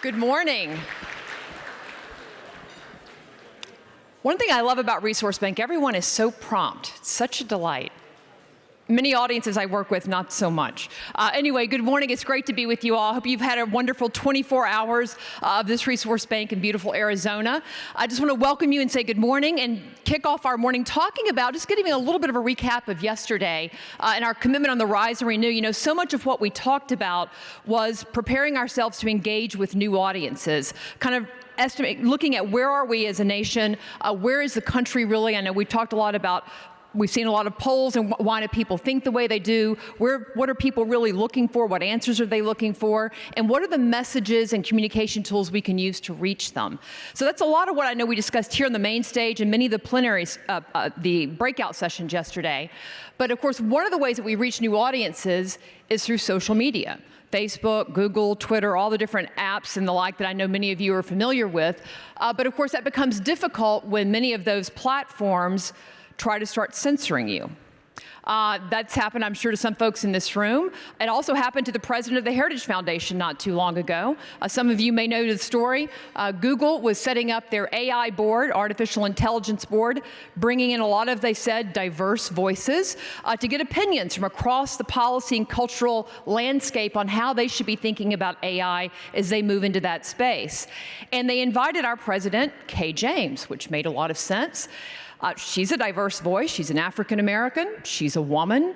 Good morning. One thing I love about Resource Bank, everyone is so prompt. It's such a delight. Many audiences I work with, not so much. Anyway, good morning. It's great to be with you all. I hope you've had a wonderful 24 hours of this Resource Bank in beautiful Arizona. I just want to welcome you and say good morning and kick off our morning talking about, just giving a little bit of a recap of yesterday and our commitment on the Rise and Renew. You know, so much of what we talked about was preparing ourselves to engage with new audiences, kind of looking at where are we as a nation, where is the country really? I know we've talked a lot about we've seen a lot of polls and why do people think the way they do? What are people really looking for? What answers are they looking for? And what are the messages and communication tools we can use to reach them? So that's a lot of what I know we discussed here on the main stage and many of the plenaries, the breakout sessions yesterday. But of course, one of the ways that we reach new audiences is through social media. Facebook, Google, Twitter, all the different apps and the like that I know many of you are familiar with. But of course, that becomes difficult when many of those platforms try to start censoring you. That's happened, I'm sure, to some folks in this room. It also happened to the president of the Heritage Foundation not too long ago. Some of you may know the story. Google was setting up their AI board, artificial intelligence board, bringing in a lot of, they said, diverse voices to get opinions from across the policy and cultural landscape on how they should be thinking about AI as they move into that space. And they invited our president, Kay James, which made a lot of sense. She's a diverse voice. She's an African American. She's a woman.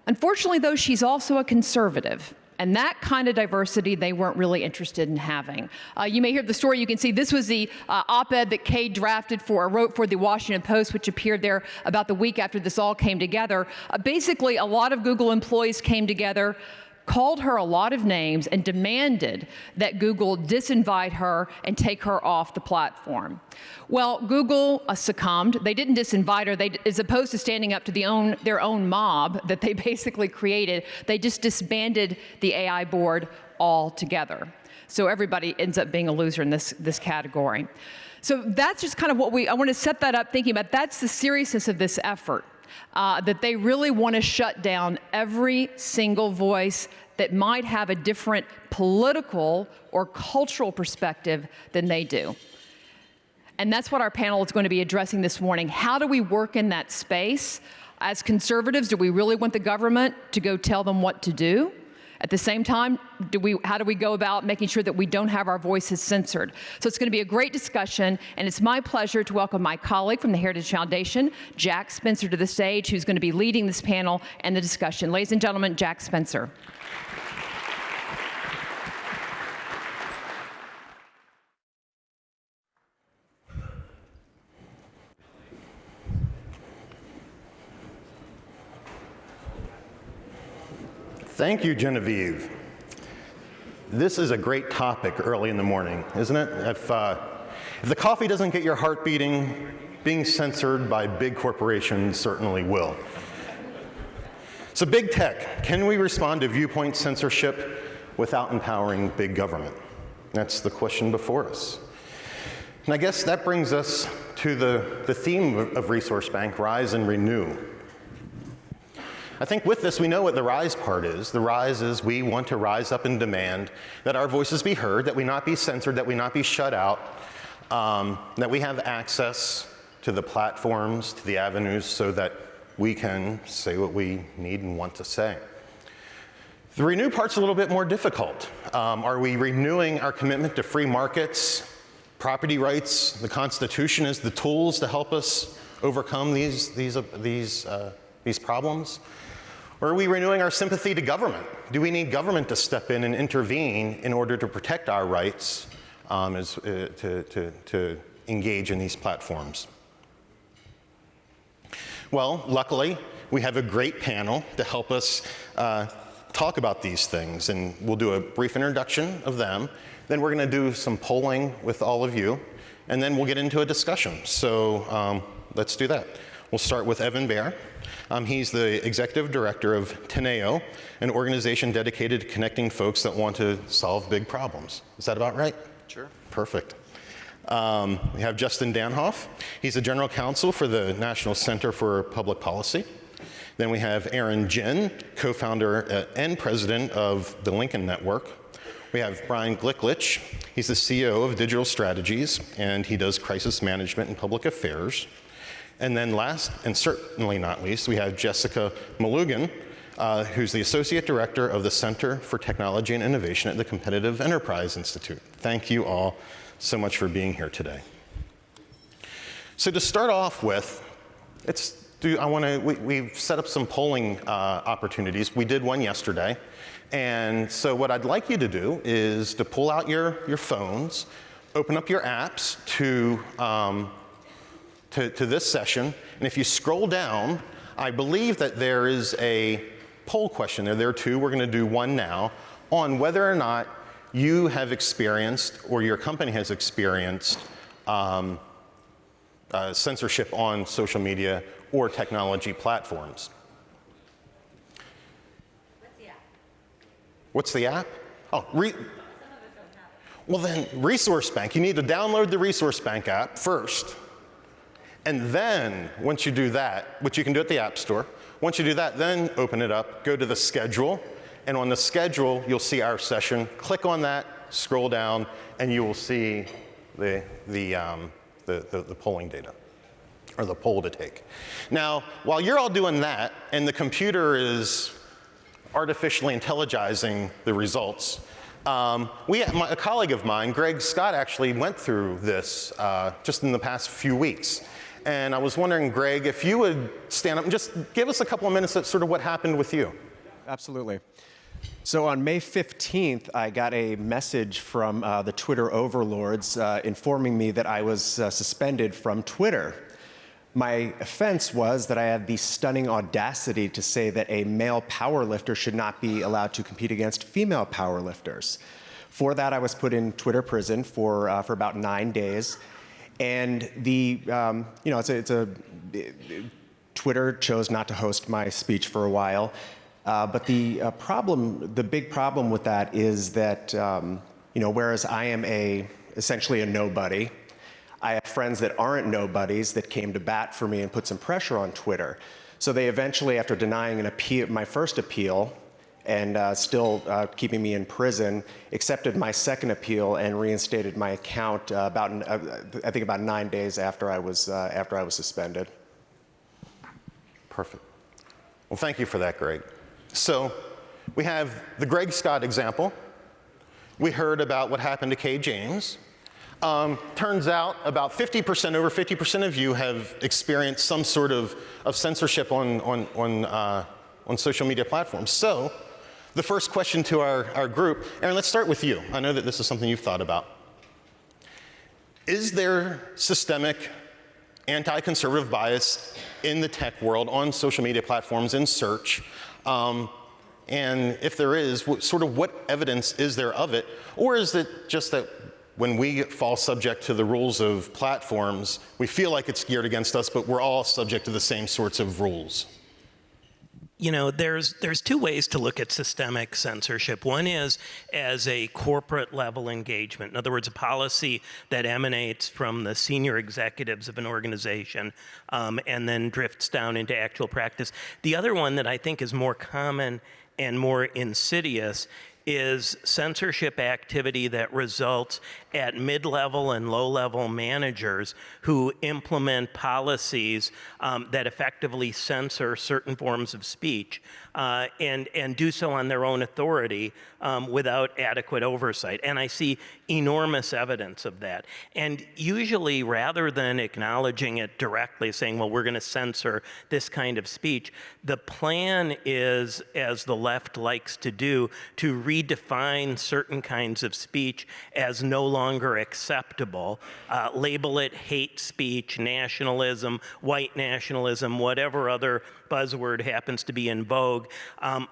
Unfortunately, though, she's also a conservative. And that kind of diversity they weren't really interested in having. You may hear the story. You can see this was the op-ed that Kay wrote for the Washington Post, which appeared there about the week after this all came together. Basically, a lot of Google employees came together, called her a lot of names, and demanded that Google disinvite her and take her off the platform. Well, Google succumbed. They didn't disinvite her. As opposed to standing up to their own mob that they basically created, they just disbanded the AI board altogether. So everybody ends up being a loser in this category. So that's just kind of I want to set that up thinking about that's the seriousness of this effort. That they really want to shut down every single voice that might have a different political or cultural perspective than they do. And that's what our panel is going to be addressing this morning. How do we work in that space? As conservatives, do we really want the government to go tell them what to do? At the same time, how do we go about making sure that we don't have our voices censored? So it's going to be a great discussion, and it's my pleasure to welcome my colleague from the Heritage Foundation, Jack Spencer, to the stage, who's going to be leading this panel and the discussion. Ladies and gentlemen, Jack Spencer. Thank you, Genevieve. This is a great topic early in the morning, isn't it? If the coffee doesn't get your heart beating, being censored by big corporations certainly will. So big tech, can we respond to viewpoint censorship without empowering big government? That's the question before us. And I guess that brings us to the theme of Resource Bank, Rise and Renew. I think with this, we know what the rise part is. The rise is we want to rise up and demand that our voices be heard, that we not be censored, that we not be shut out, that we have access to the platforms, to the avenues, so that we can say what we need and want to say. The renew part's a little bit more difficult. Are we renewing our commitment to free markets, property rights, the Constitution as the tools to help us overcome these problems? Or are we renewing our sympathy to government? Do we need government to step in and intervene in order to protect our rights to engage in these platforms? Well, luckily, we have a great panel to help us talk about these things, and we'll do a brief introduction of them. Then we're going to do some polling with all of you, and then we'll get into a discussion. So let's do that. We'll start with Evan Baehr. He's the executive director of Teneo, an organization dedicated to connecting folks that want to solve big problems. Is that about right? Sure. Perfect. We have Justin Danhof. He's the general counsel for the National Center for Public Policy. Then we have Ginn, co-founder and president of the Lincoln Network. We have Brian Glicklick. He's the CEO of Digital Strategies, and he does crisis management and public affairs. And then last, and certainly not least, we have Jessica Malugan, who's the Associate Director of the Center for Technology and Innovation at the Competitive Enterprise Institute. Thank you all so much for being here today. So to start off with, we've set up some polling opportunities. We did one yesterday. And so what I'd like you to do is to pull out your phones, open up your apps to this session. And if you scroll down, I believe that there is a poll question there. There are two. We're going to do one now on whether or not you have experienced or your company has experienced censorship on social media or technology platforms. What's the app? Oh, well then, Resource Bank. You need to download the Resource Bank app first. And then, once you do that, which you can do at the App Store, once you do that, then open it up, go to the schedule, and on the schedule, you'll see our session. Click on that, scroll down, and you will see the polling data, or the poll to take. Now, while you're all doing that, and the computer is artificially intelligizing the results, a colleague of mine, Greg Scott, actually went through this just in the past few weeks. And I was wondering, Greg, if you would stand up and just give us a couple of minutes of sort of what happened with you. Absolutely. So on May 15th, I got a message from the Twitter overlords informing me that I was suspended from Twitter. My offense was that I had the stunning audacity to say that a male powerlifter should not be allowed to compete against female powerlifters. For that, I was put in Twitter prison for about 9 days. And Twitter chose not to host my speech for a while. But the big problem with that is that, whereas I am essentially a nobody, I have friends that aren't nobodies that came to bat for me and put some pressure on Twitter. So they eventually, after denying my first appeal and still keeping me in prison, accepted my second appeal and reinstated my account about 9 days after I was suspended. Perfect. Well, thank you for that, Greg. So we have the Greg Scott example. We heard about what happened to Kay James. Turns out about over 50% of you have experienced some sort of censorship on social media platforms. So the first question to our group, Aaron, let's start with you. I know that this is something you've thought about. Is there systemic anti-conservative bias in the tech world on social media platforms in search? And if there is, what evidence is there of it? Or is it just that when we fall subject to the rules of platforms, we feel like it's geared against us, but we're all subject to the same sorts of rules? You know, there's two ways to look at systemic censorship. One is as a corporate level engagement. In other words, a policy that emanates from the senior executives of an organization and then drifts down into actual practice. The other one that I think is more common and more insidious is censorship activity that results at mid-level and low-level managers who implement policies that effectively censor certain forms of speech and do so on their own authority without adequate oversight. And I see enormous evidence of that. And usually, rather than acknowledging it directly, saying, well, we're going to censor this kind of speech, the plan is, as the left likes to do, to redefine certain kinds of speech as no longer acceptable, label it hate speech, nationalism, white nationalism, whatever other buzzword happens to be in vogue,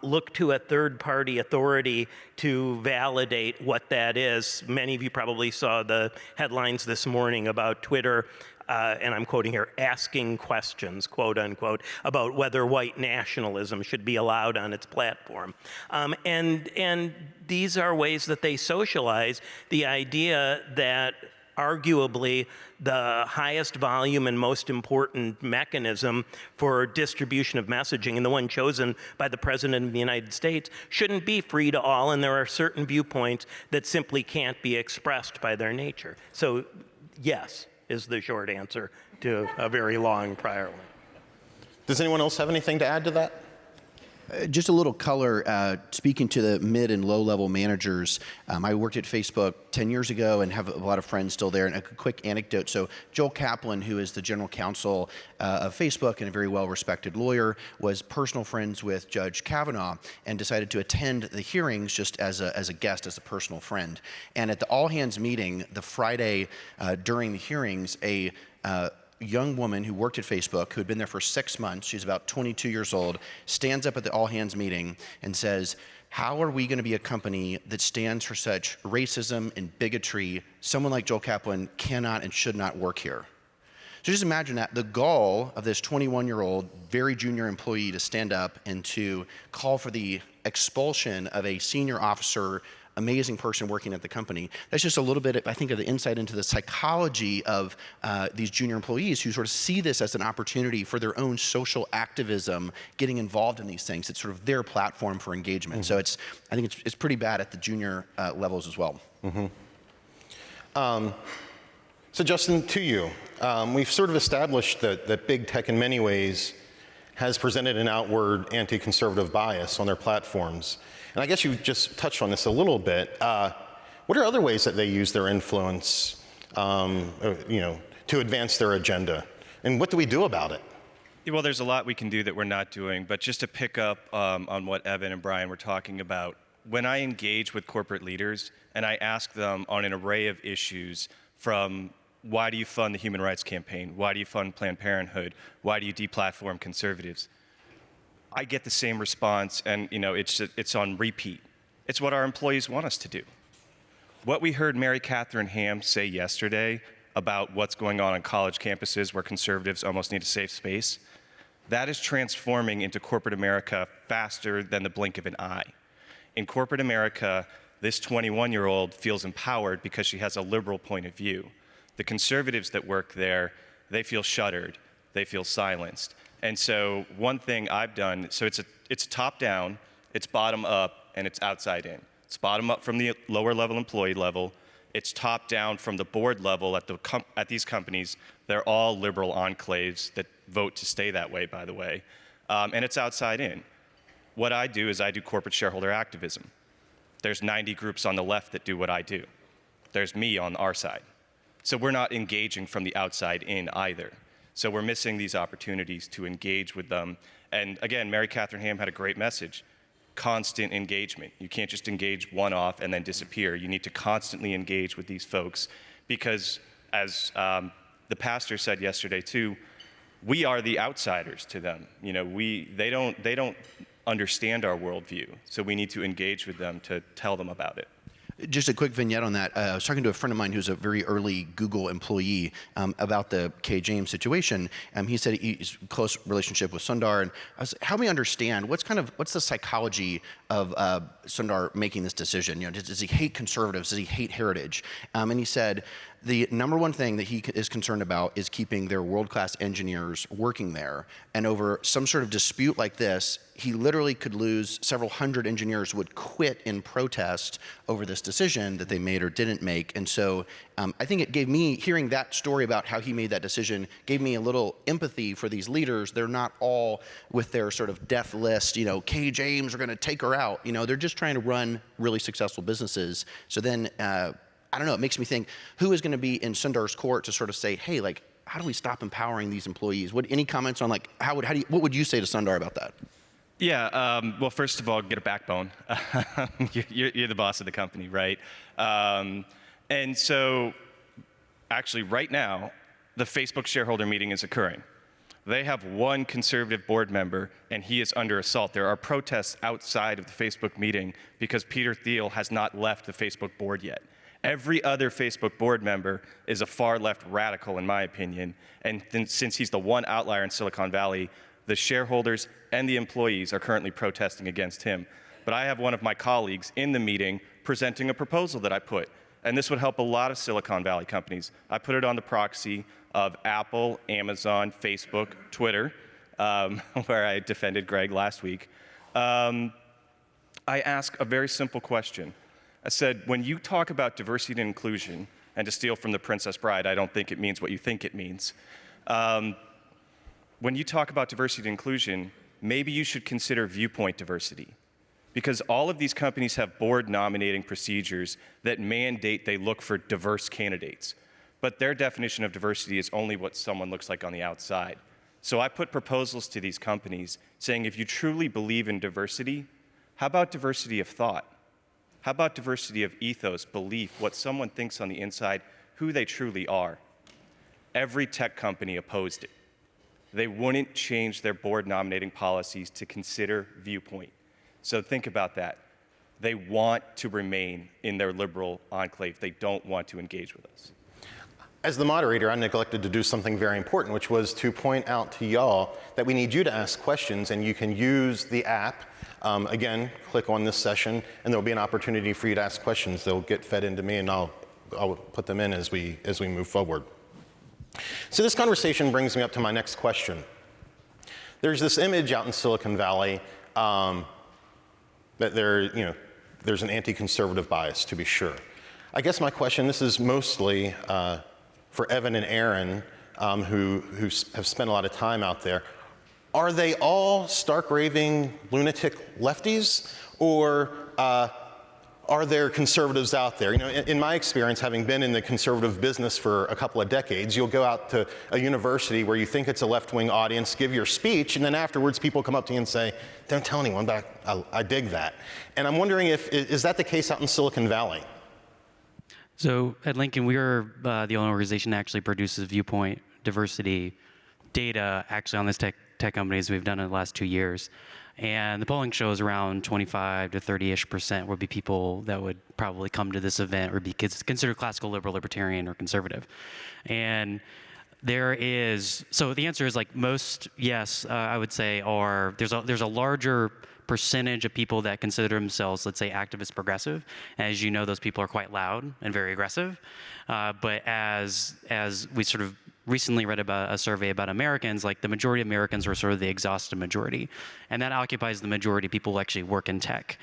look to a third-party authority to validate what that is. Many of you probably saw the headlines this morning about Twitter, and I'm quoting here, asking questions, quote unquote, about whether white nationalism should be allowed on its platform. And these are ways that they socialize the idea that arguably the highest volume and most important mechanism for distribution of messaging, and the one chosen by the President of the United States, shouldn't be free to all, and there are certain viewpoints that simply can't be expressed by their nature. So yes is the short answer to a very long prior one. Does anyone else have anything to add to that? Just a little color, speaking to the mid and low-level managers. I worked at Facebook 10 years ago and have a lot of friends still there. And a quick anecdote. So Joel Kaplan, who is the general counsel of Facebook and a very well-respected lawyer, was personal friends with Judge Kavanaugh and decided to attend the hearings just as a guest, as a personal friend. And at the all-hands meeting, the Friday during the hearings, a young woman who worked at Facebook, who had been there for 6 months, she's about 22 years old, stands up at the all-hands meeting and says, how are we going to be a company that stands for such racism and bigotry? Someone like Joel Kaplan cannot and should not work here. So just imagine that, the gall of this 21-year-old, very junior employee to stand up and to call for the expulsion of a senior officer, amazing person working at the company. That's just a little bit, I think, of the insight into the psychology of these junior employees who sort of see this as an opportunity for their own social activism, getting involved in these things. It's sort of their platform for engagement. So I think it's pretty bad at the junior levels as well. So Justin, to you, we've sort of established that big tech in many ways has presented an outward anti-conservative bias on their platforms. And I guess you just touched on this a little bit. What are other ways that they use their influence, to advance their agenda? And what do we do about it? Well, there's a lot we can do that we're not doing, but just to pick up on what Evan and Brian were talking about, when I engage with corporate leaders and I ask them on an array of issues, from why do you fund the Human Rights Campaign? Why do you fund Planned Parenthood? Why do you deplatform conservatives? I get the same response, and it's on repeat. It's what our employees want us to do. What we heard Mary Catherine Ham say yesterday about what's going on college campuses where conservatives almost need a safe space, that is transforming into corporate America faster than the blink of an eye. In corporate America, this 21-year-old feels empowered because she has a liberal point of view. The conservatives that work there, they feel shuttered, they feel silenced. And so one thing I've done, so it's top down, it's bottom up, and it's outside in. It's bottom up from the lower level employee level. It's top down from the board level at these companies. They're all liberal enclaves that vote to stay that way, by the way. And it's outside in. What I do is I do corporate shareholder activism. There's 90 groups on the left that do what I do. There's me on our side. So we're not engaging from the outside in either. So we're missing these opportunities to engage with them. And again, Mary Catherine Ham had a great message. Constant engagement. You can't just engage one off and then disappear. You need to constantly engage with these folks because, as the pastor said yesterday too, we are the outsiders to them. They don't understand our worldview. So we need to engage with them to tell them about it. Just a quick vignette on that. I was talking to a friend of mine who's a very early Google employee about the K. James situation. He said he's in close relationship with Sundar, and I was, help me understand what's the psychology of Sundar making this decision? Does he hate conservatives? Does he hate heritage? And he said the number one thing that he is concerned about is keeping their world-class engineers working there. And over some sort of dispute like this, he literally could lose several hundred engineers would quit in protest over this decision that they made or didn't make. And so I think it gave me, hearing that story about how he made that decision, gave me a little empathy for these leaders. They're not all with their sort of death list, K. James, we're going to take her out. They're just trying to run really successful businesses. So then, I don't know, it makes me think, who is going to be in Sundar's court to sort of say, hey, how do we stop empowering these employees? Any comments on what would you say to Sundar about that? Yeah, well, first of all, get a backbone. You're the boss of the company, right? And so, actually, right now, the Facebook shareholder meeting is occurring. They have one conservative board member, and he is under assault. There are protests outside of the Facebook meeting because Peter Thiel has not left the Facebook board yet. Every other Facebook board member is a far-left radical, in my opinion, and since he's the one outlier in Silicon Valley, the shareholders and the employees are currently protesting against him. But I have one of my colleagues in the meeting presenting a proposal that I put, and this would help a lot of Silicon Valley companies. I put it on the proxy of Apple, Amazon, Facebook, Twitter, where I defended Greg last week. I ask a very simple question. I said, when you talk about diversity and inclusion, and to steal from The Princess Bride, I don't think it means what you think it means. When you talk about diversity and inclusion, maybe you should consider viewpoint diversity. Because all of these companies have board nominating procedures that mandate they look for diverse candidates. But their definition of diversity is only what someone looks like on the outside. So I put proposals to these companies saying, if you truly believe in diversity, how about diversity of thought? How about diversity of ethos, belief, what someone thinks on the inside, who they truly are? Every tech company opposed it. They wouldn't change their board nominating policies to consider viewpoint. So think about that. They want to remain in their liberal enclave. They don't want to engage with us. As the moderator, I neglected to do something very important, which was to point out to y'all that we need you to ask questions, and you can use the app. Again, click on this session, and there'll be an opportunity for you to ask questions. They'll get fed into me, and I'll put them in as we move forward. So this conversation brings me up to my next question. There's this image out in Silicon Valley that there's an anti-conservative bias, to be sure. I guess my question, this is mostly for Evan and Aaron, who have spent a lot of time out there. Are they all stark raving lunatic lefties, or are there conservatives out there? In my experience, having been in the conservative business for a couple of decades, you'll go out to a university where you think it's a left-wing audience, give your speech, and then afterwards people come up to you and say, don't tell anyone, but I dig that. And I'm wondering is that the case out in Silicon Valley? So at Lincoln, we are the only organization that actually produces viewpoint diversity data actually on this tech companies we've done in the last 2 years. And the polling shows around 25 to 30-ish% would be people that would probably come to this event or be considered classical liberal, libertarian, or conservative. And there is, so the answer is like most, yes, I would say there's a larger percentage of people that consider themselves, let's say, activist progressive. As you know, those people are quite loud and very aggressive. But as we sort of recently read about a survey about Americans, like the majority of Americans are sort of the exhausted majority. And that occupies the majority of people who actually work in tech.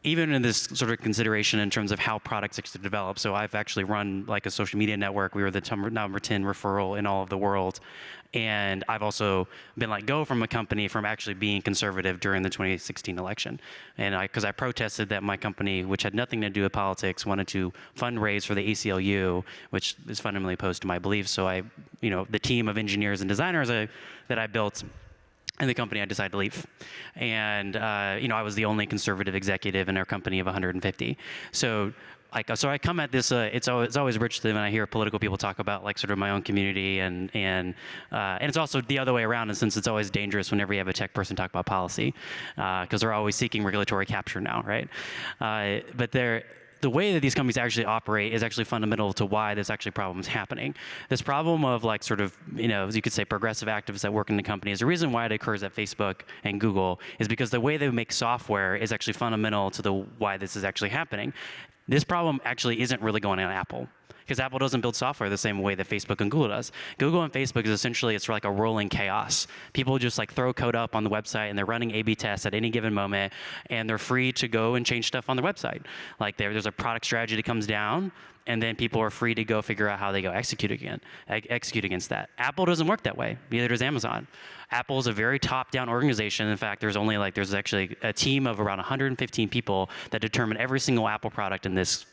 Even in this sort of consideration in terms of how products actually develop. So I've actually run like a social media network. We were the number 10 referral in all of the world. And I've also been let go from a company from actually being conservative during the 2016 election. And because I protested that my company, which had nothing to do with politics, wanted to fundraise for the ACLU, which is fundamentally opposed to my beliefs. So the team of engineers and designers that I built in the company, I decided to leave. And I was the only conservative executive in our company of 150. So I come at this. It's always rich when I hear political people talk about like sort of my own community, and it's also the other way around. And since it's always dangerous whenever you have a tech person talk about policy, because they're always seeking regulatory capture now, right? But the way that these companies actually operate is actually fundamental to why this actually problem is happening. This problem of like sort of, as you could say, progressive activists that work in the company is the reason why it occurs at Facebook and Google is because the way they make software is actually fundamental to why this is actually happening. This problem actually isn't really going on Apple, because Apple doesn't build software the same way that Facebook and Google does. Google and Facebook is essentially, it's like a rolling chaos. People just like throw code up on the website and they're running A/B tests at any given moment, and they're free to go and change stuff on the website. Like there's a product strategy that comes down, and then people are free to go figure out how they go execute against that. Apple doesn't work that way. Neither does Amazon. Apple is a very top-down organization. In fact, there's actually a team of around 115 people that determine every single Apple product in this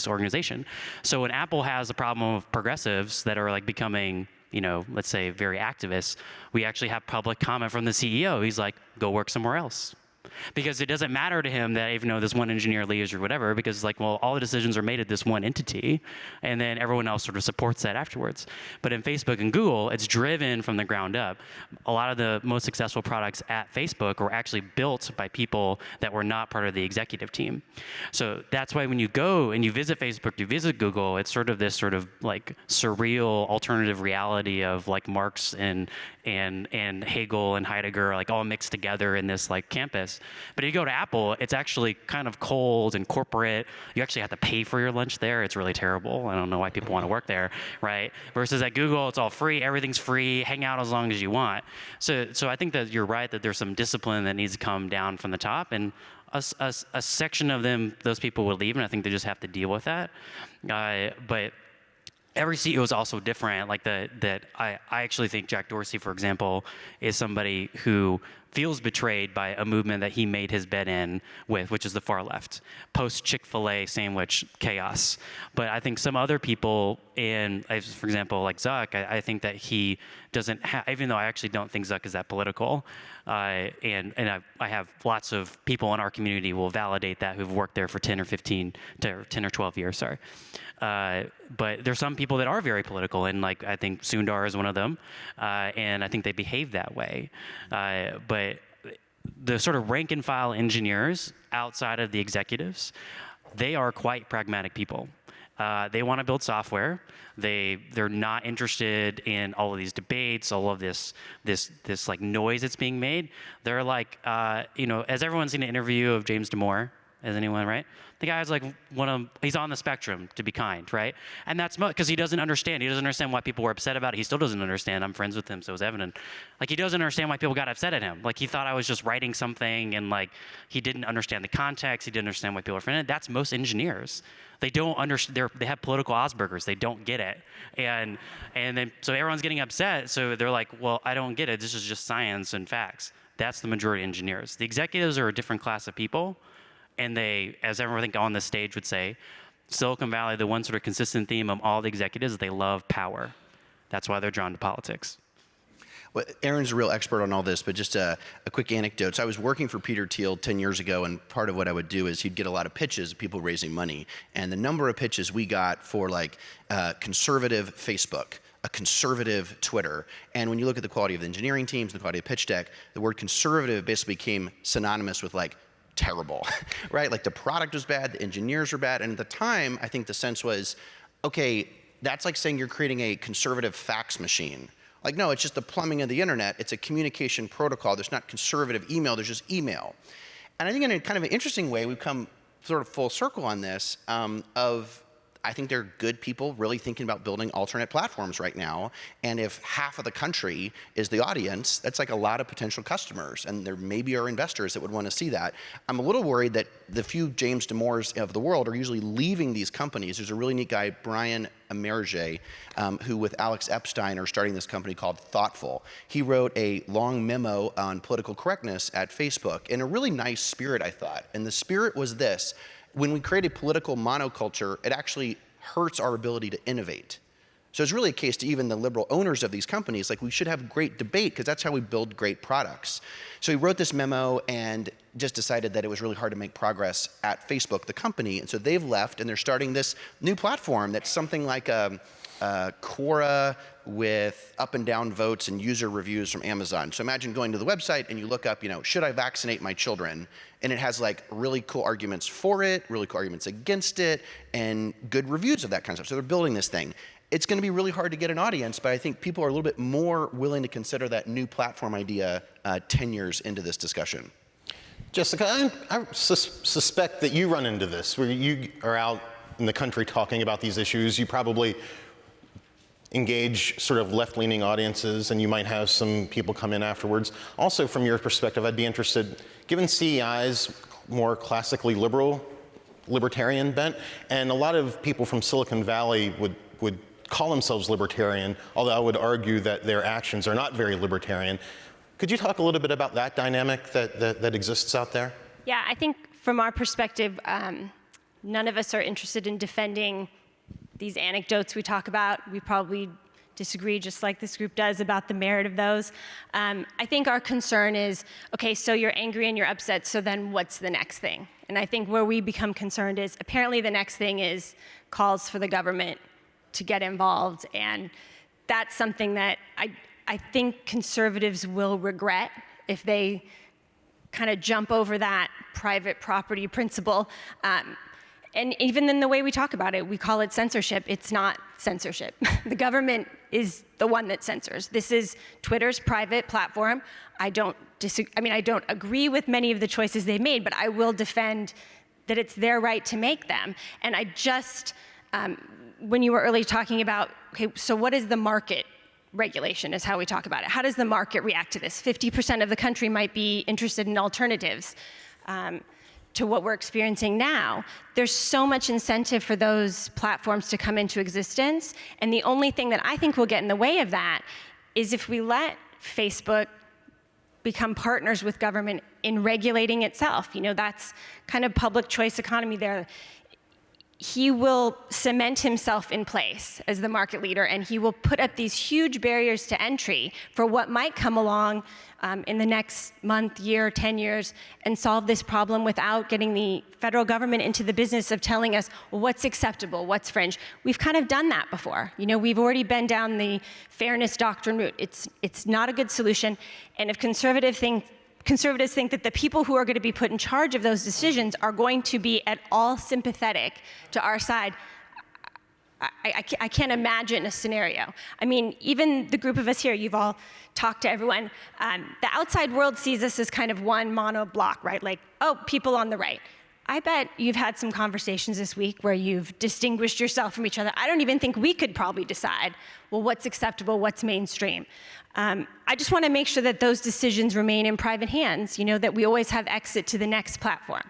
organization. So when Apple has a problem of progressives that are like becoming, let's say very activists, we actually have public comment from the CEO. He's like, go work somewhere else. Because it doesn't matter to him that even though this one engineer leaves or whatever, because it's like, well, all the decisions are made at this one entity, and then everyone else sort of supports that afterwards. But in Facebook and Google, it's driven from the ground up. A lot of the most successful products at Facebook were actually built by people that were not part of the executive team. So that's why when you go and you visit Facebook, you visit Google, it's sort of this sort of like surreal alternative reality of like Marx and and Hegel and Heidegger like all mixed together in this like campus. But if you go to Apple, it's actually kind of cold and corporate. You actually have to pay for your lunch there. It's really terrible. I don't know why people want to work there, right? Versus at Google, it's all free. Everything's free. Hang out as long as you want. So I think that you're right that there's some discipline that needs to come down from the top, and a section of them, those people will leave, and I think they just have to deal with that. But every CEO is also different. Like I actually think Jack Dorsey, for example, is somebody who feels betrayed by a movement that he made his bed in with, which is the far left, post Chick-fil-A sandwich chaos. But I think some other people, for example, like Zuck, I think that he doesn't have, even though I actually don't think Zuck is that political, and I have lots of people in our community who will validate that, who've worked there for 10 or 12 years, sorry. But there's some people that are very political, and like I think Sundar is one of them, and I think they behave that way. But the sort of rank and file engineers outside of the executives, they are quite pragmatic people. They want to build software. They're not interested in all of these debates, all of this like noise that's being made. They're like, has everyone seen an interview of James Damore? Has anyone, right? The guy's like he's on the spectrum, to be kind, right? And that's because he doesn't understand. He doesn't understand why people were upset about it. He still doesn't understand. I'm friends with him, so it's evident. Like, he doesn't understand why people got upset at him. Like, he thought I was just writing something, and like, he didn't understand the context. He didn't understand why people were offended. That's most engineers. They don't understand. They have political Asperger's. They don't get it. And then, so everyone's getting upset. So they're like, well, I don't get it. This is just science and facts. That's the majority of engineers. The executives are a different class of people. And they, as everyone I think on this stage would say, Silicon Valley, the one sort of consistent theme of all the executives, they love power. That's why they're drawn to politics. Well, Aaron's a real expert on all this, but just a quick anecdote. So I was working for Peter Thiel 10 years ago, and part of what I would do is he'd get a lot of pitches of people raising money. And the number of pitches we got for like conservative Facebook, a conservative Twitter. And when you look at the quality of the engineering teams, the quality of pitch deck, the word conservative basically became synonymous with like terrible, right? Like the product was bad, the engineers were bad. And at the time, I think the sense was, okay, that's like saying you're creating a conservative fax machine. Like, no, it's just the plumbing of the internet. It's a communication protocol. There's not conservative email, there's just email. And I think in a kind of an interesting way, we've come sort of full circle on this I think they're good people really thinking about building alternate platforms right now. And if half of the country is the audience, that's like a lot of potential customers. And there maybe are investors that would want to see that. I'm a little worried that the few James Damores of the world are usually leaving these companies. There's a really neat guy, Brian Emerge, who with Alex Epstein are starting this company called Thoughtful. He wrote a long memo on political correctness at Facebook in a really nice spirit, I thought. And the spirit was this: when we create a political monoculture, it actually hurts our ability to innovate. So it's really a case to even the liberal owners of these companies, like we should have great debate because that's how we build great products. So he wrote this memo and just decided that it was really hard to make progress at Facebook, the company. And so they've left and they're starting this new platform that's something like a Quora with up and down votes and user reviews from Amazon. So imagine going to the website and you look up, should I vaccinate my children? And it has like really cool arguments for it, really cool arguments against it, and good reviews of that kind of stuff. So they're building this thing. It's going to be really hard to get an audience, but I think people are a little bit more willing to consider that new platform idea 10 years into this discussion. Jessica, I suspect that you run into this, where you are out in the country talking about these issues. You probably engage sort of left-leaning audiences, and you might have some people come in afterwards. Also, from your perspective, I'd be interested, given CEI's more classically libertarian bent, and a lot of people from Silicon Valley would call themselves libertarian, although I would argue that their actions are not very libertarian. Could you talk a little bit about that dynamic that exists out there? Yeah, I think from our perspective, none of us are interested in defending these anecdotes we talk about. We probably disagree, just like this group does, about the merit of those. I think our concern is, okay, so you're angry and you're upset, so then what's the next thing? And I think where we become concerned is, apparently the next thing is calls for the government to get involved. And that's something that I think conservatives will regret if they kind of jump over that private property principle. And even in the way we talk about it, we call it censorship. It's not censorship. The government is the one that censors. This is Twitter's private platform. I don't agree with many of the choices they've made, but I will defend that it's their right to make them. And I just, when you were earlier talking about, okay, so what is the market regulation is how we talk about it. How does the market react to this? 50% of the country might be interested in alternatives to what we're experiencing now. There's so much incentive for those platforms to come into existence, and the only thing that I think will get in the way of that is if we let Facebook become partners with government in regulating itself. You know, that's kind of public choice economy there. He will cement himself in place as the market leader, and he will put up these huge barriers to entry for what might come along in the next month, year, 10 years, and solve this problem without getting the federal government into the business of telling us, well, what's acceptable, what's fringe. We've kind of done that before. You know, we've already been down the fairness doctrine route. It's not a good solution, and if conservatives think that the people who are going to be put in charge of those decisions are going to be at all sympathetic to our side, I can't imagine a scenario. I mean, even the group of us here, you've all talked to everyone. The outside world sees us as kind of one mono block, right? Like, oh, people on the right. I bet you've had some conversations this week where you've distinguished yourself from each other. I don't even think we could probably decide, well, what's acceptable, what's mainstream. I just want to make sure that those decisions remain in private hands, you know, that we always have exit to the next platform.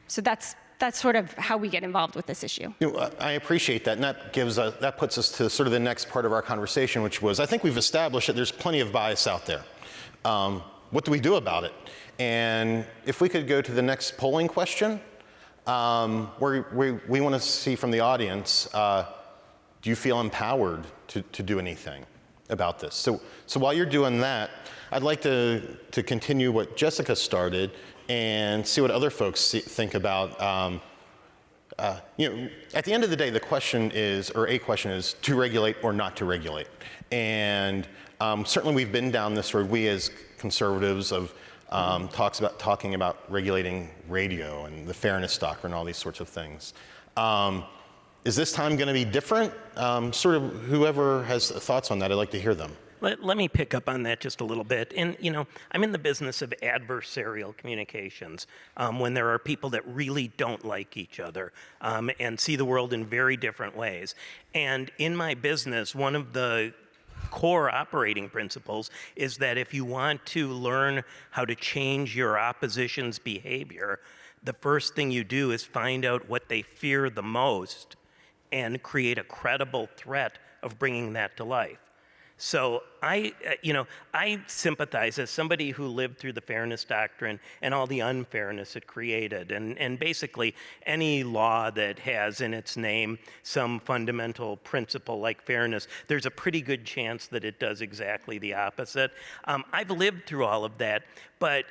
So that's sort of how we get involved with this issue. You know, I appreciate that, and that puts us to sort of the next part of our conversation, which was, I think we've established that there's plenty of bias out there. What do we do about it? And if we could go to the next polling question, where we want to see from the audience, do you feel empowered to do anything about this? So while you're doing that, I'd like to continue what Jessica started and see what other folks think about. You know, at the end of the day, the question is, or a question is, to regulate or not to regulate. And certainly we've been down this road, we as conservatives, of talking about regulating radio and the fairness doctrine, all these sorts of things. Is this time going to be different? Sort of whoever has thoughts on that, I'd like to hear them. Let me pick up on that just a little bit. And, you know, I'm in the business of adversarial communications, when there are people that really don't like each other and see the world in very different ways. And in my business, one of the core operating principles is that if you want to learn how to change your opposition's behavior, the first thing you do is find out what they fear the most and create a credible threat of bringing that to life. So I sympathize as somebody who lived through the fairness doctrine and all the unfairness it created. And basically any law that has in its name some fundamental principle like fairness, there's a pretty good chance that it does exactly the opposite. I've lived through all of that, but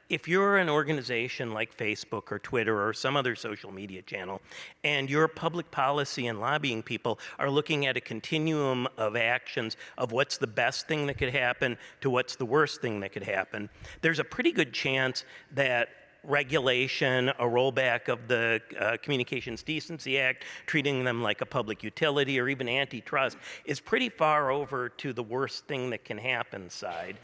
if you're an organization like Facebook or Twitter or some other social media channel, and your public policy and lobbying people are looking at a continuum of actions of what's the best thing that could happen to what's the worst thing that could happen, there's a pretty good chance that regulation, a rollback of the Communications Decency Act, treating them like a public utility, or even antitrust, is pretty far over to the worst thing that can happen side.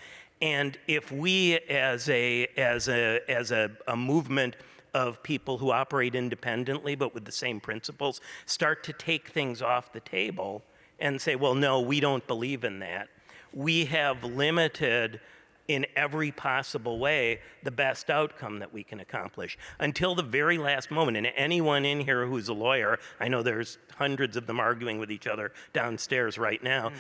And if we, as a movement of people who operate independently but with the same principles, start to take things off the table and say, well, no, we don't believe in that, we have limited in every possible way the best outcome that we can accomplish until the very last moment. And anyone in here who's a lawyer, I know there's hundreds of them arguing with each other downstairs right now,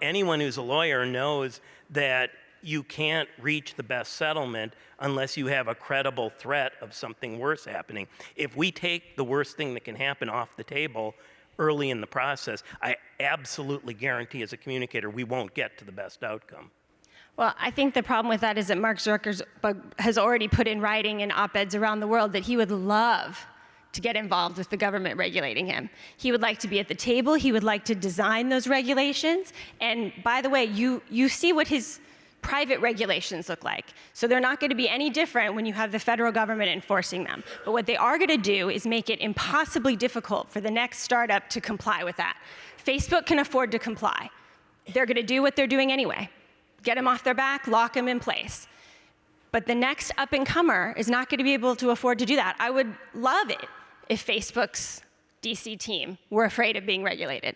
anyone who's a lawyer knows that you can't reach the best settlement unless you have a credible threat of something worse happening. If we take the worst thing that can happen off the table early in the process, I absolutely guarantee as a communicator we won't get to the best outcome. Well, I think the problem with that is that Mark Zuckerberg has already put in writing in op-eds around the world that he would love to get involved with the government regulating him. He would like to be at the table. He would like to design those regulations. And by the way, you see what his private regulations look like. So they're not going to be any different when you have the federal government enforcing them. But what they are going to do is make it impossibly difficult for the next startup to comply with that. Facebook can afford to comply. They're going to do what they're doing anyway. Get them off their back, lock them in place. But the next up-and-comer is not going to be able to afford to do that. I would love it if Facebook's DC team were afraid of being regulated.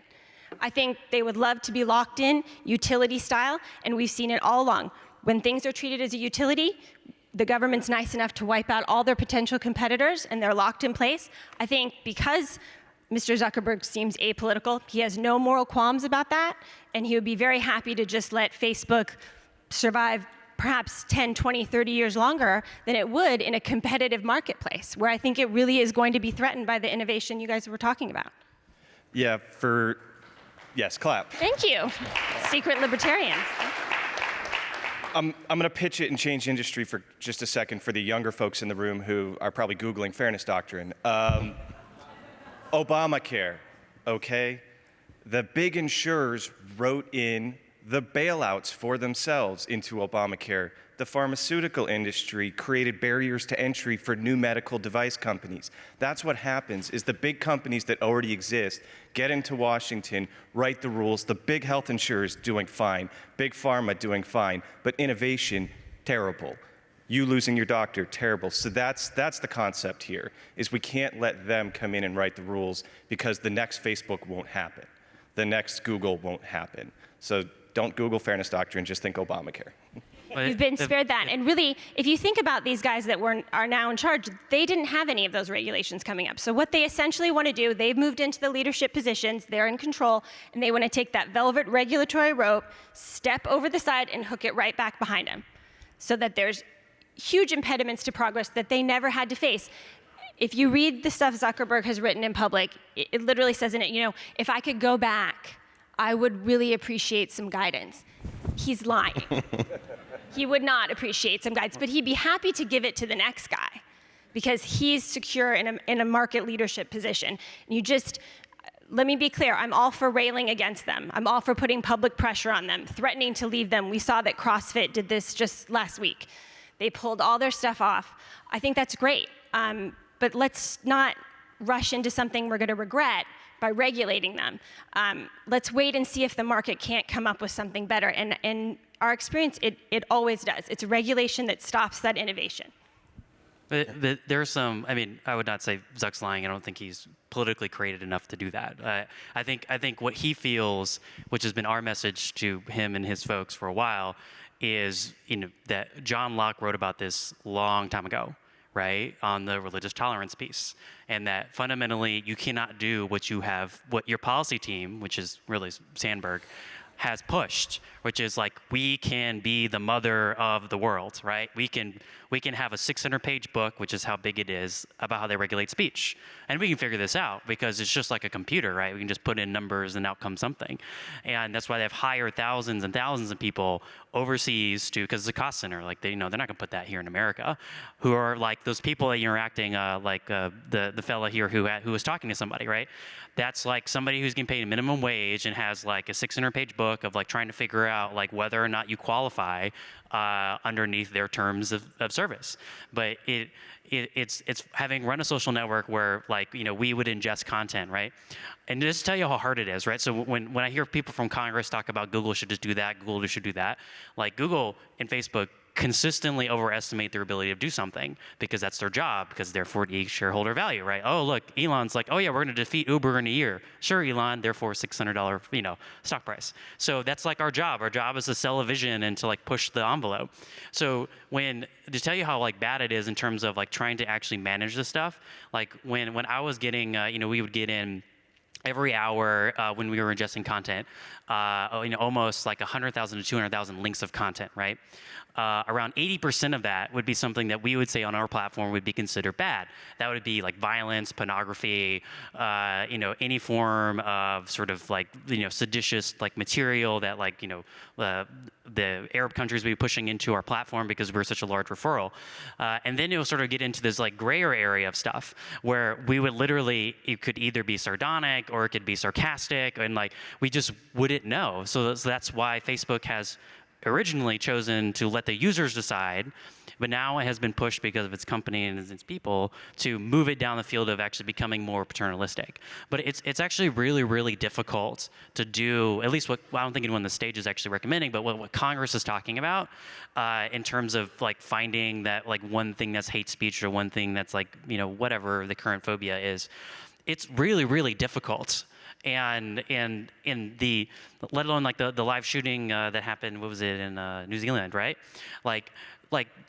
I think they would love to be locked in, utility style, and we've seen it all along. When things are treated as a utility, the government's nice enough to wipe out all their potential competitors, and they're locked in place. I think because Mr. Zuckerberg seems apolitical, he has no moral qualms about that, and he would be very happy to just let Facebook survive perhaps 10, 20, 30 years longer than it would in a competitive marketplace, where I think it really is going to be threatened by the innovation you guys were talking about. Yeah, yes, clap. Thank you, secret libertarians. I'm going to pitch it and change industry for just a second for the younger folks in the room who are probably Googling fairness doctrine. Obamacare, okay? The big insurers wrote in the bailouts for themselves into Obamacare. The pharmaceutical industry created barriers to entry for new medical device companies. That's what happens, is the big companies that already exist get into Washington, write the rules, the big health insurers doing fine, big pharma doing fine, but innovation, terrible. You losing your doctor, terrible. So that's the concept here, is we can't let them come in and write the rules because the next Facebook won't happen. The next Google won't happen. So don't Google fairness doctrine, just think Obamacare. You've been spared that. And really, if you think about these guys that are now in charge, they didn't have any of those regulations coming up. So what they essentially want to do, they've moved into the leadership positions, they're in control, and they want to take that velvet regulatory rope, step over the side, and hook it right back behind them, so that there's huge impediments to progress that they never had to face. If you read the stuff Zuckerberg has written in public, it literally says in it, you know, if I could go back, I would really appreciate some guidance. He's lying. He would not appreciate some guidance, but he'd be happy to give it to the next guy because he's secure in a market leadership position. And you just, let me be clear, I'm all for railing against them. I'm all for putting public pressure on them, threatening to leave them. We saw that CrossFit did this just last week. They pulled all their stuff off. I think that's great, but let's not rush into something we're going to regret by regulating them. Let's wait and see if the market can't come up with something better. And in our experience, it always does. It's regulation that stops that innovation. There's some, I mean, I would not say Zuck's lying. I don't think he's politically created enough to do that. I think what he feels, which has been our message to him and his folks for a while, is that John Locke wrote about this long time ago, right, on the religious tolerance piece, and that fundamentally you cannot do what your policy team, which is really Sandberg, has pushed, which is like, we can be the mother of the world, right? We can have a 600-page book, which is how big it is, about how they regulate speech. And we can figure this out because it's just like a computer, right? We can just put in numbers and out comes something. And that's why they've hired thousands and thousands of people overseas because it's a cost center. Like, they're not gonna put that here in America, who are like those people that you're acting like the fella here who was talking to somebody, right? That's like somebody who's getting paid a minimum wage and has like a 600-page book of like trying to figure out like whether or not you qualify underneath their terms of service. But it's having run a social network where like, we would ingest content, right? And just to tell you how hard it is, right? So when I hear people from Congress talk about Google should just do that, Google should do that, like Google and Facebook consistently overestimate their ability to do something because that's their job, because therefore it eats shareholder value, right? Oh, look, Elon's like, oh yeah, we're going to defeat Uber in a year. Sure, Elon, therefore $600, stock price. So that's like our job. Our job is to sell a vision and to like push the envelope. So to tell you how like bad it is in terms of like trying to actually manage this stuff, like when I was getting, we would get in every hour when we were ingesting content, almost like 100,000 to 200,000 links of content, right? Around 80% of that would be something that we would say on our platform would be considered bad. That would be like violence, pornography, any form of sort of like, seditious like material that like, the Arab countries would be pushing into our platform because we're such a large referral. And then it will sort of get into this like grayer area of stuff where we would literally, it could either be sardonic or it could be sarcastic, and like we just wouldn't know. So that's why Facebook has originally chosen to let the users decide, but now it has been pushed because of its company and its people to move it down the field of actually becoming more paternalistic. But it's actually really, really difficult to do, at least what I don't think anyone on the stage is actually recommending, but what Congress is talking about in terms of like finding that like one thing that's hate speech or one thing that's like, you know, whatever the current phobia is. It's really, really difficult. And in the, let alone like the live shooting that happened, what was it, in New Zealand, right?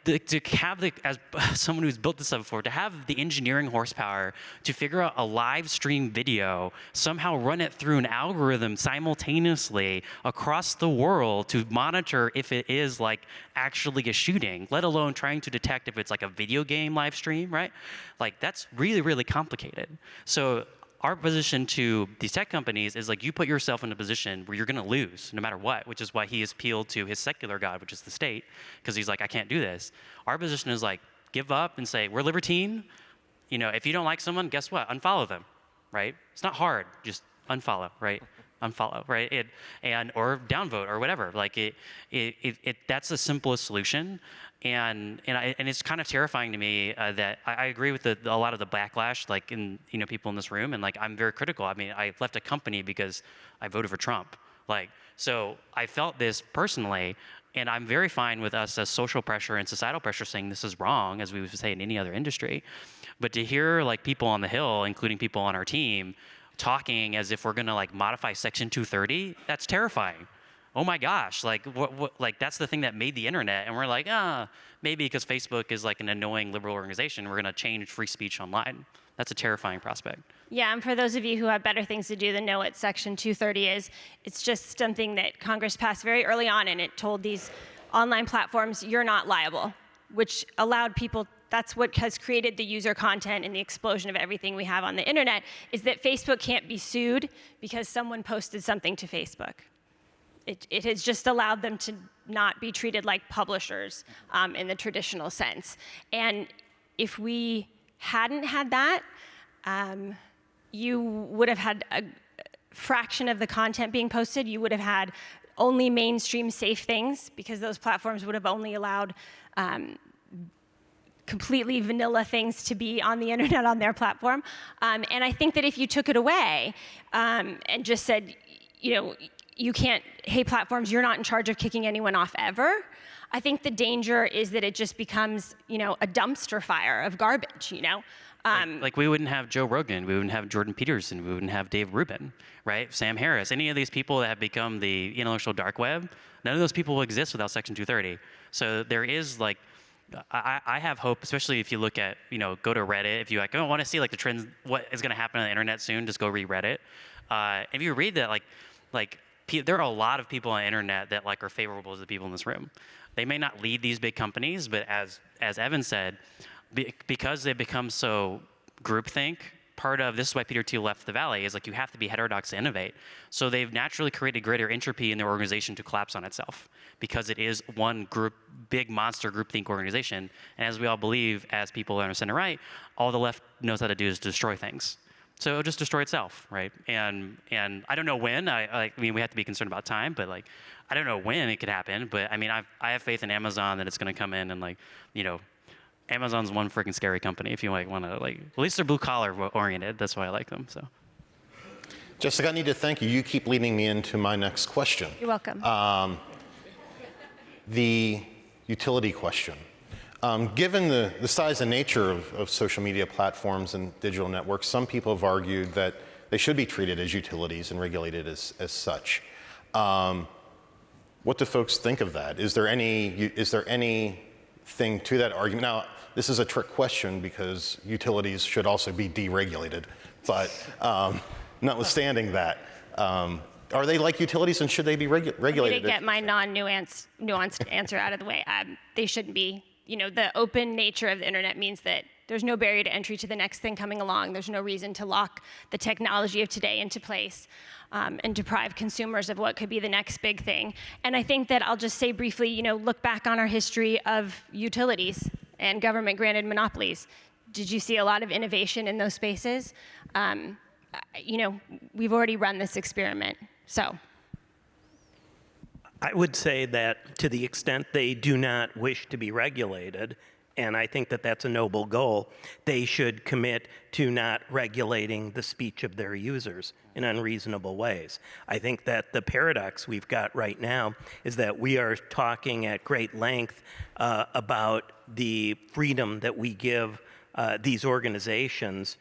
To have as someone who's built this stuff before, to have the engineering horsepower to figure out a live stream video, somehow run it through an algorithm simultaneously across the world to monitor if it is like actually a shooting, let alone trying to detect if it's like a video game live stream, right? Like that's really, really complicated. So our position to these tech companies is like, you put yourself in a position where you're gonna lose no matter what, which is why he has appealed to his secular God, which is the state, because he's like, I can't do this. Our position is like, give up and say, we're libertine. You know, if you don't like someone, guess what? Unfollow them, right? It's not hard, just unfollow, right? Unfollow, right? Or downvote or whatever. Like that's the simplest solution. And it's kind of terrifying to me that I agree with a lot of the backlash, like in people in this room, and like I'm very critical. I mean, I left a company because I voted for Trump. Like, so I felt this personally, and I'm very fine with us as social pressure and societal pressure saying this is wrong, as we would say in any other industry. But to hear like people on the Hill, including people on our team, talking as if we're gonna like modify Section 230, that's terrifying. Oh my gosh, like like that's the thing that made the internet, and we're like, maybe because Facebook is like an annoying liberal organization, we're gonna change free speech online. That's a terrifying prospect. Yeah, and for those of you who have better things to do than know what Section 230 is, it's just something that Congress passed very early on, and it told these online platforms, you're not liable, which allowed people, that's what has created the user content and the explosion of everything we have on the internet, is that Facebook can't be sued because someone posted something to Facebook. It has just allowed them to not be treated like publishers in the traditional sense. And if we hadn't had that, you would have had a fraction of the content being posted. You would have had only mainstream safe things, because those platforms would have only allowed completely vanilla things to be on the internet on their platform. And I think that if you took it away and just said, you can't, hey, platforms, you're not in charge of kicking anyone off ever, I think the danger is that it just becomes, a dumpster fire of garbage, Like we wouldn't have Joe Rogan, we wouldn't have Jordan Peterson, we wouldn't have Dave Rubin, right? Sam Harris, any of these people that have become the intellectual dark web, none of those people will exist without Section 230. So there is like, I have hope, especially if you look at, go to Reddit, if you like, want to see like the trends, what is going to happen on the internet soon, just go read Reddit. If you read that, like there are a lot of people on the internet that like are favorable to the people in this room. They may not lead these big companies, but as Evan said, because they become so groupthink, part of, this is why Peter Thiel left the Valley, is like you have to be heterodox to innovate. So they've naturally created greater entropy in their organization to collapse on itself, because it is one group, big monster groupthink organization. And as we all believe, as people on the center right, all the left knows how to do is destroy things. So it'll just destroy itself, right? And I don't know when. I mean, we have to be concerned about time, but like, I don't know when it could happen. But I mean, I have faith in Amazon that it's going to come in and like, Amazon's one freaking scary company. If you like want to like, at least they're blue collar oriented. That's why I like them. So. Jessica, I need to thank you. You keep leading me into my next question. You're welcome. The utility question. Given the size and nature of social media platforms and digital networks, some people have argued that they should be treated as utilities and regulated as such. What do folks think of that? Is there anything to that argument? Now, this is a trick question because utilities should also be deregulated, but notwithstanding that, are they like utilities and should they be regulated? To get my nuanced answer out of the way, they shouldn't be. The open nature of the internet means that there's no barrier to entry to the next thing coming along. There's no reason to lock the technology of today into place and deprive consumers of what could be the next big thing. And I think that I'll just say briefly, look back on our history of utilities and government-granted monopolies. Did you see a lot of innovation in those spaces? We've already run this experiment, so. I would say that to the extent they do not wish to be regulated, and I think that that's a noble goal, they should commit to not regulating the speech of their users in unreasonable ways. I think that the paradox we've got right now is that we are talking at great length about the freedom that we give these organizations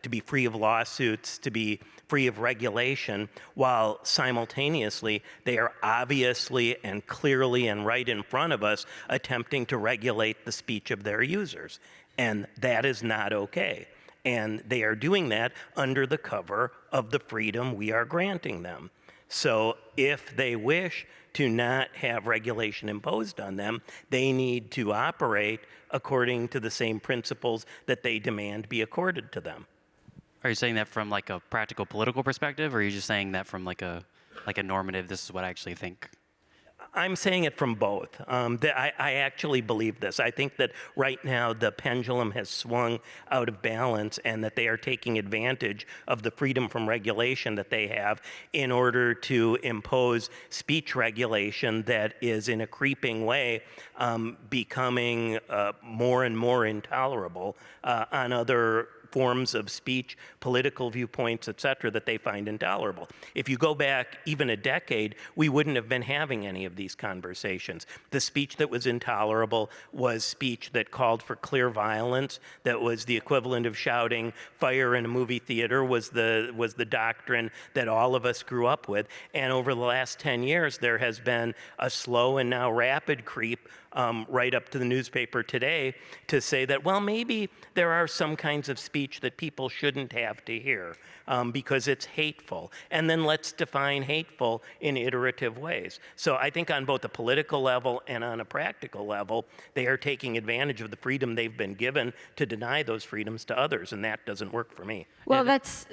to be free of lawsuits, to be free of regulation, while simultaneously they are obviously and clearly and right in front of us attempting to regulate the speech of their users. And that is not okay. And they are doing that under the cover of the freedom we are granting them. So if they wish to not have regulation imposed on them, they need to operate according to the same principles that they demand be accorded to them. Are you saying that from like a practical political perspective, or are you just saying that from like a normative, this is what I actually think? I'm saying it from both. I actually believe this. I think that right now the pendulum has swung out of balance and that they are taking advantage of the freedom from regulation that they have in order to impose speech regulation that is in a creeping way becoming more and more intolerable on other forms of speech, political viewpoints, et cetera, that they find intolerable. If you go back even a decade, we wouldn't have been having any of these conversations. The speech that was intolerable was speech that called for clear violence, that was the equivalent of shouting fire in a movie theater, was the doctrine that all of us grew up with. And over the last 10 years, there has been a slow and now rapid creep right up to the newspaper today to say that, well, maybe there are some kinds of speech that people shouldn't have to hear because it's hateful. And then let's define hateful in iterative ways. So I think on both a political level and on a practical level, they are taking advantage of the freedom they've been given to deny those freedoms to others, and that doesn't work for me. Well, that's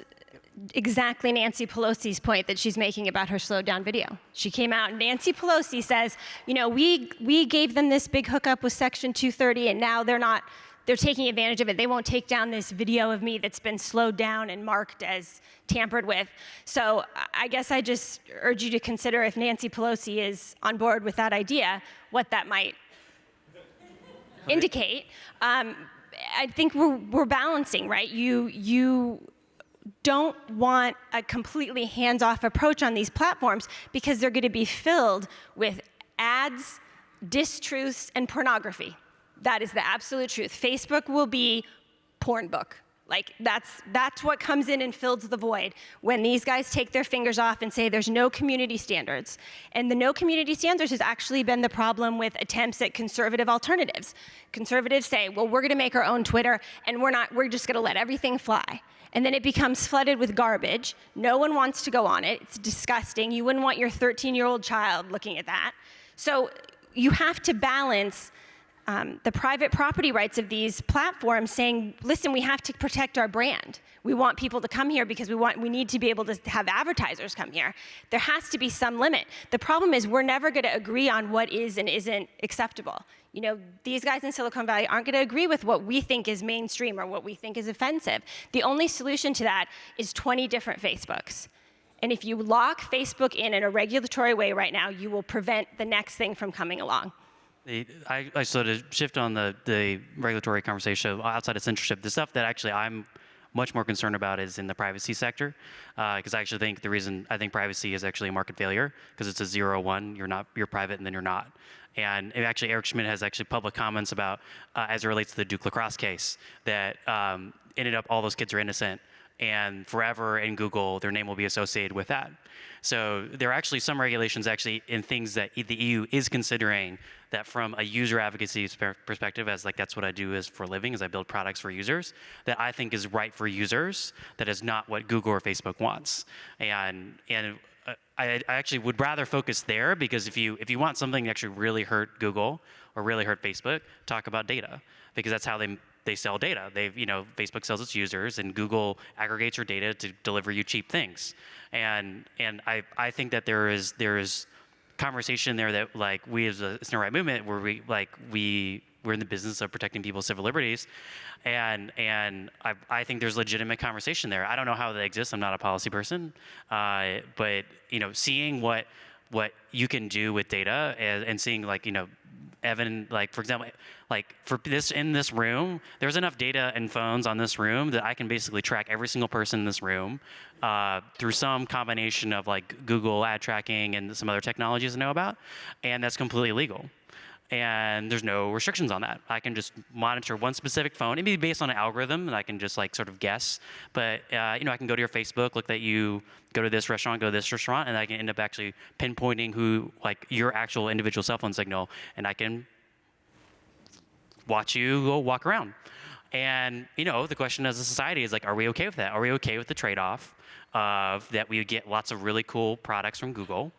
exactly Nancy Pelosi's point that she's making about her slowed down video. She came out and Nancy Pelosi says, you know, we gave them this big hookup with Section 230 and now they're taking advantage of it. They won't take down this video of me that's been slowed down and marked as tampered with. So I guess I just urge you to consider, if Nancy Pelosi is on board with that idea, what that might indicate. I think we're balancing, right? You don't want a completely hands-off approach on these platforms because they're going to be filled with ads, distruths, and pornography. That is the absolute truth. Facebook will be porn book. Like that's what comes in and fills the void when these guys take their fingers off and say there's no community standards. And the no community standards has actually been the problem with attempts at conservative alternatives. Conservatives say, well, we're going to make our own Twitter and we're just going to let everything fly. And then it becomes flooded with garbage. No one wants to go on it. It's disgusting. You wouldn't want your 13-year-old child looking at that. So you have to balance the private property rights of these platforms saying, listen, we have to protect our brand. We want people to come here because we need to be able to have advertisers come here. There has to be some limit. The problem is we're never going to agree on what is and isn't acceptable. You know, these guys in Silicon Valley aren't going to agree with what we think is mainstream or what we think is offensive. The only solution to that is 20 different Facebooks. And if you lock Facebook in a regulatory way right now, you will prevent the next thing from coming along. I sort of shift on the regulatory conversation outside of censorship. The stuff that actually I'm much more concerned about is in the privacy sector, because I actually think the reason I think privacy is actually a market failure because it's a 0-1. You're private and then you're not. And actually, Eric Schmidt has actually public comments about, as it relates to the Glicklick case, that ended up all those kids are innocent, and forever in Google, their name will be associated with that. So there are actually some regulations actually in things that the EU is considering that from a user advocacy perspective, as like that's what I do is for a living, is I build products for users, that I think is right for users, that is not what Google or Facebook wants. And I actually would rather focus there, because if you want something to actually really hurt Google or really hurt Facebook, talk about data, because that's how they sell data. Facebook sells its users, and Google aggregates your data to deliver you cheap things. And I think that there is conversation there that like we as a civil rights movement, where we're in the business of protecting people's civil liberties, and I think there's legitimate conversation there. I don't know how that exists. I'm not a policy person, but seeing what what you can do with data and seeing like, Evan, like for example, like for this in this room, there's enough data and phones on this room that I can basically track every single person in this room through some combination of like Google ad tracking and some other technologies I know about, and that's completely legal. And there's no restrictions on that. I can just monitor one specific phone. It may be based on an algorithm, and I can just like sort of guess. But I can go to your Facebook, look that you go to this restaurant, go to this restaurant, and I can end up actually pinpointing who, like your actual individual cell phone signal, and I can watch you go walk around. And the question as a society is like, are we okay with that? Are we okay with the trade-off of that we get lots of really cool products from Google?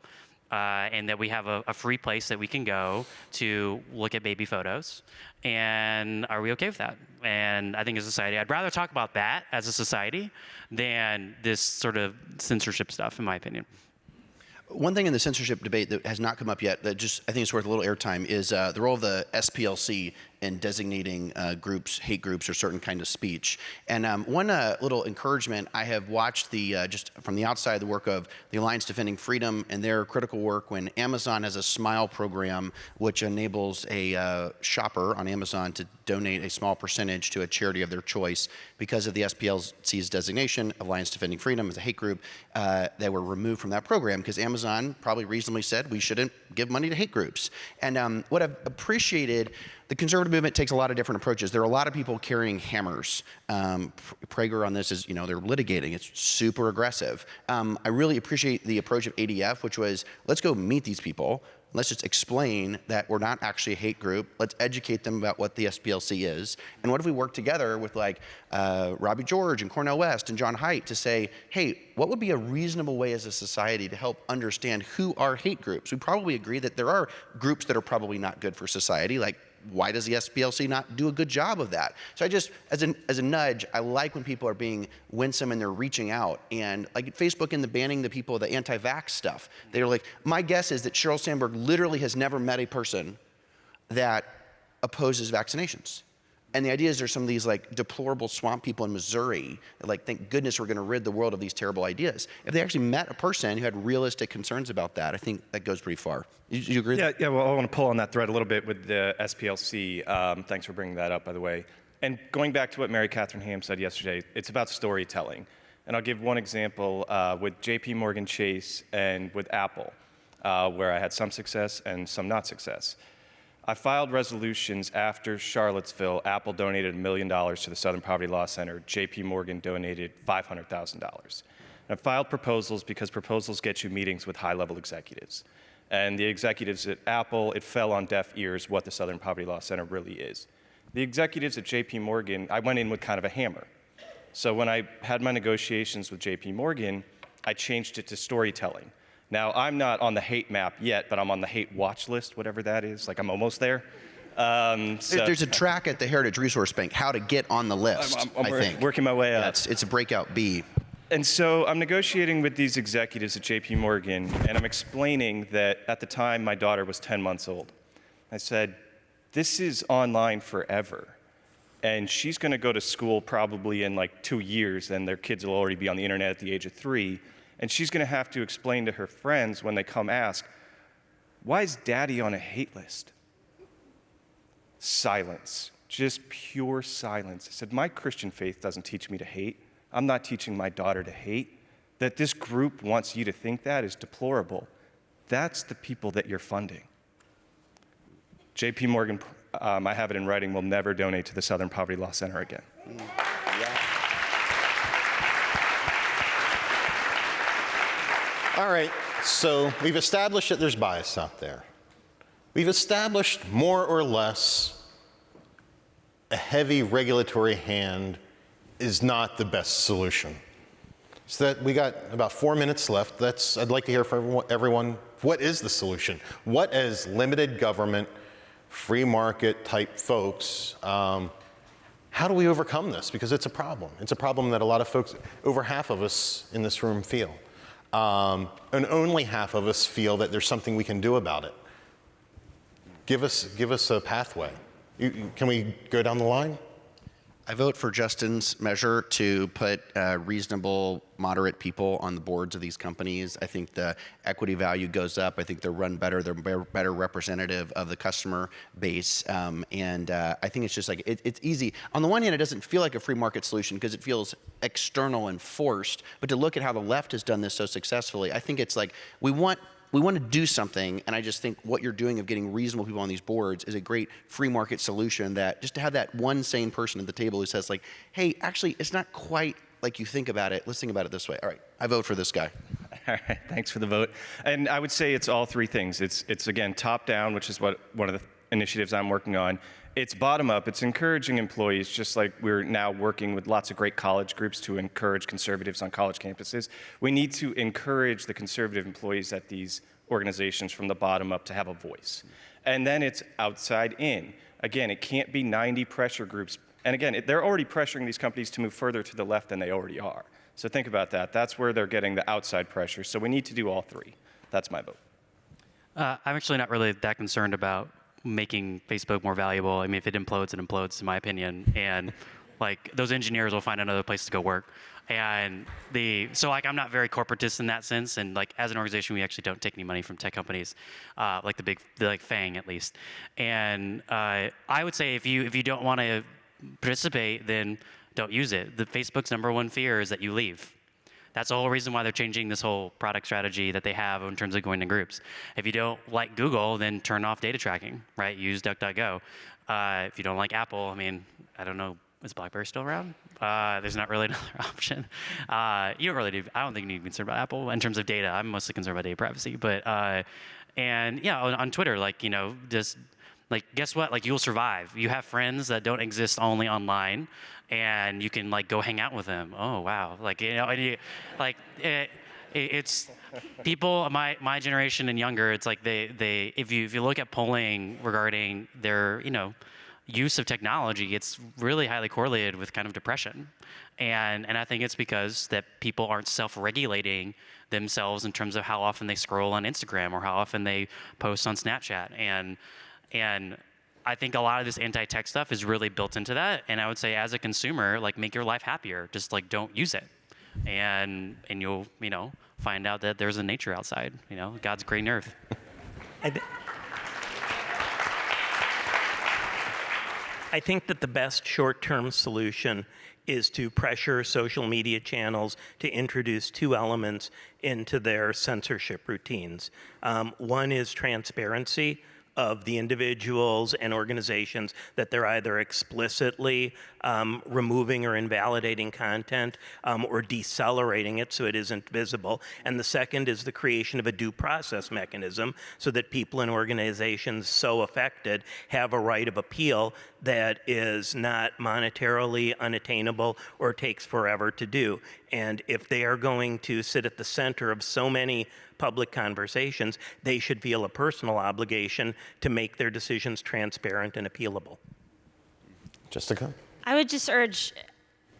And that we have a free place that we can go to look at baby photos. And are we okay with that? And I think as a society, I'd rather talk about that as a society than this sort of censorship stuff, in my opinion. One thing in the censorship debate that has not come up yet that just I think is worth a little airtime is the role of the SPLC in designating groups, hate groups, or certain kind of speech. And one little encouragement, I have watched just from the outside the work of the Alliance Defending Freedom and their critical work when Amazon has a Smile program which enables a shopper on Amazon to donate a small percentage to a charity of their choice. Because of the SPLC's designation of Alliance Defending Freedom as a hate group, they were removed from that program because Amazon probably reasonably said we shouldn't give money to hate groups. And what I've appreciated, the conservative movement takes a lot of different approaches. There are a lot of people carrying hammers. Prager on this is, they're litigating. It's super aggressive. I really appreciate the approach of ADF, which was, let's go meet these people. Let's just explain that we're not actually a hate group. Let's educate them about what the SPLC is. And what if we work together with like Robbie George and Cornel West and John Haidt to say, hey, what would be a reasonable way as a society to help understand who are hate groups? We probably agree that there are groups that are probably not good for society, like why does the SPLC not do a good job of that? So I just, as a nudge, I like when people are being winsome and they're reaching out. And like Facebook and the banning the people, the anti-vax stuff, they're like, my guess is that Sheryl Sandberg literally has never met a person that opposes vaccinations. And the idea is there's some of these like deplorable swamp people in Missouri that like, thank goodness we're gonna rid the world of these terrible ideas. If they actually met a person who had realistic concerns about that, I think that goes pretty far. You agree? Yeah, well, I want to pull on that thread a little bit with the SPLC. Thanks for bringing that up, by the way. And going back to what Mary Catherine Ham said yesterday, it's about storytelling. And I'll give one example with JP Morgan Chase and with Apple, where I had some success and some not success. I filed resolutions after Charlottesville. Apple donated $1 million to the Southern Poverty Law Center. JP Morgan donated $500,000. I filed proposals because proposals get you meetings with high-level executives. And the executives at Apple, it fell on deaf ears what the Southern Poverty Law Center really is. The executives at JP Morgan, I went in with kind of a hammer. So when I had my negotiations with JP Morgan, I changed it to storytelling. Now, I'm not on the hate map yet, but I'm on the hate watch list, whatever that is. Like, I'm almost there. There's a track at the Heritage Resource Bank, how to get on the list, I think. Working my way up. Yeah, it's a breakout B. And so I'm negotiating with these executives at JP Morgan, and I'm explaining that at the time my daughter was 10 months old. I said, this is online forever. And she's going to go to school probably in like 2 years, and their kids will already be on the internet at the age of 3. And she's going to have to explain to her friends when they come ask, why is daddy on a hate list? Silence, just pure silence. I said, my Christian faith doesn't teach me to hate. I'm not teaching my daughter to hate. That this group wants you to think that is deplorable. That's the people that you're funding. JP Morgan, I have it in writing, will never donate to the Southern Poverty Law Center again. All right, so we've established that there's bias out there. We've established more or less a heavy regulatory hand is not the best solution. So that we got about 4 minutes left. I'd like to hear from everyone, what is the solution? What as limited government, free market type folks, how do we overcome this? Because it's a problem. It's a problem that a lot of folks, over half of us in this room feel. And only half of us feel that there's something we can do about it. Give us a pathway. Can we go down the line? I vote for Justin's measure to put reasonable, moderate people on the boards of these companies. I think the equity value goes up. I think they're run better. They're better representative of the customer base. And I think it's just like, it's easy. On the one hand, it doesn't feel like a free market solution because it feels external and forced. But to look at how the left has done this so successfully, I think it's like, we want to do something, and I just think what you're doing of getting reasonable people on these boards is a great free market solution, that just to have that one sane person at the table who says like, hey, actually, it's not quite like you think about it. Let's think about it this way. All right, I vote for this guy. All right, thanks for the vote. And I would say it's all three things. It's again, top down, which is what one of the initiatives I'm working on. It's bottom up. It's encouraging employees, just like we're now working with lots of great college groups to encourage conservatives on college campuses. We need to encourage the conservative employees at these organizations from the bottom up to have a voice. And then it's outside in. Again, it can't be 90 pressure groups. And again, they're already pressuring these companies to move further to the left than they already are. So think about that. That's where they're getting the outside pressure. So we need to do all three. That's my vote. I'm actually not really that concerned about making Facebook more valuable. I mean, if it implodes, it implodes, in my opinion. And like, those engineers will find another place to go work. And so like, I'm not very corporatist in that sense. And like, as an organization, we actually don't take any money from tech companies, like like FANG at least. And I would say if you don't want to participate, then don't use it. Facebook's #1 fear is that you leave. That's the whole reason why they're changing this whole product strategy that they have in terms of going to groups. If you don't like Google, then turn off data tracking, right? Use DuckDuckGo. If you don't like Apple, I mean, I don't know, is BlackBerry still around? There's not really another option. You don't really do, I don't think you need to be concerned about Apple in terms of data. I'm mostly concerned about data privacy. But, and yeah, on Twitter, like, you know, just, like, guess what? Like, you'll survive. You have friends that don't exist only online, and you can like go hang out with them. Oh wow! Like, you know, and like it's people my generation and younger. It's like they if you look at polling regarding their use of technology, it's really highly correlated with kind of depression, and I think it's because that people aren't self-regulating themselves in terms of how often they scroll on Instagram or how often they post on Snapchat, and I think a lot of this anti-tech stuff is really built into that. And I would say, as a consumer, like, make your life happier. Just like, don't use it, and you'll find out that there's a nature outside. God's green earth. I think that the best short-term solution is to pressure social media channels to introduce two elements into their censorship routines. One is transparency of the individuals and organizations that they're either explicitly removing or invalidating content or decelerating it so it isn't visible. And the second is the creation of a due process mechanism so that people and organizations so affected have a right of appeal that is not monetarily unattainable or takes forever to do. And if they are going to sit at the center of so many public conversations, they should feel a personal obligation to make their decisions transparent and appealable. Jessica? I would just urge,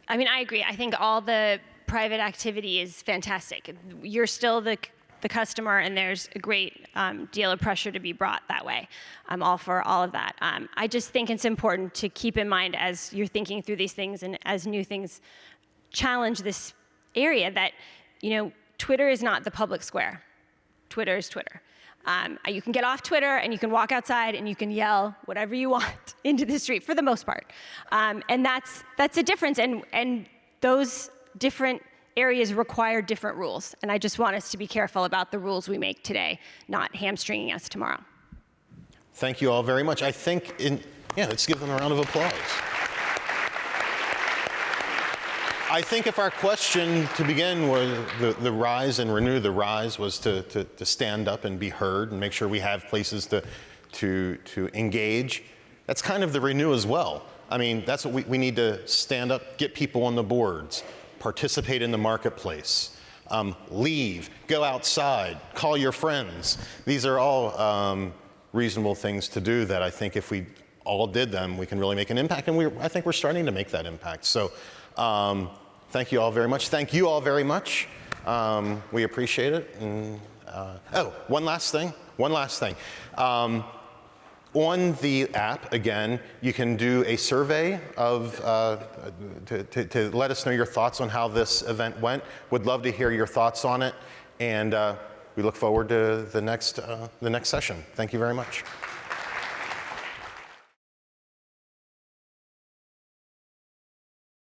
I mean, I agree. I think all the private activity is fantastic. You're still the customer, and there's a great deal of pressure to be brought that way. I'm all for all of that. I just think it's important to keep in mind as you're thinking through these things and as new things challenge this area that, Twitter is not the public square. Twitter is Twitter. You can get off Twitter and you can walk outside and you can yell whatever you want into the street for the most part. And that's a difference. And those different areas require different rules. And I just want us to be careful about the rules we make today, not hamstringing us tomorrow. Thank you all very much. I think, let's give them a round of applause. I think if our question to begin was the rise and renew the rise was to stand up and be heard and make sure we have places to engage, that's kind of the renew as well. I mean, that's what we need to stand up, get people on the boards, participate in the marketplace, leave, go outside, call your friends. These are all reasonable things to do that I think if we all did them, we can really make an impact. And I think we're starting to make that impact. So. Thank you all very much. Thank you all very much. We appreciate it. And, one last thing. On the app, again, you can do a survey of, to let us know your thoughts on how this event went. Would love to hear your thoughts on it, and we look forward to the next session. Thank you very much.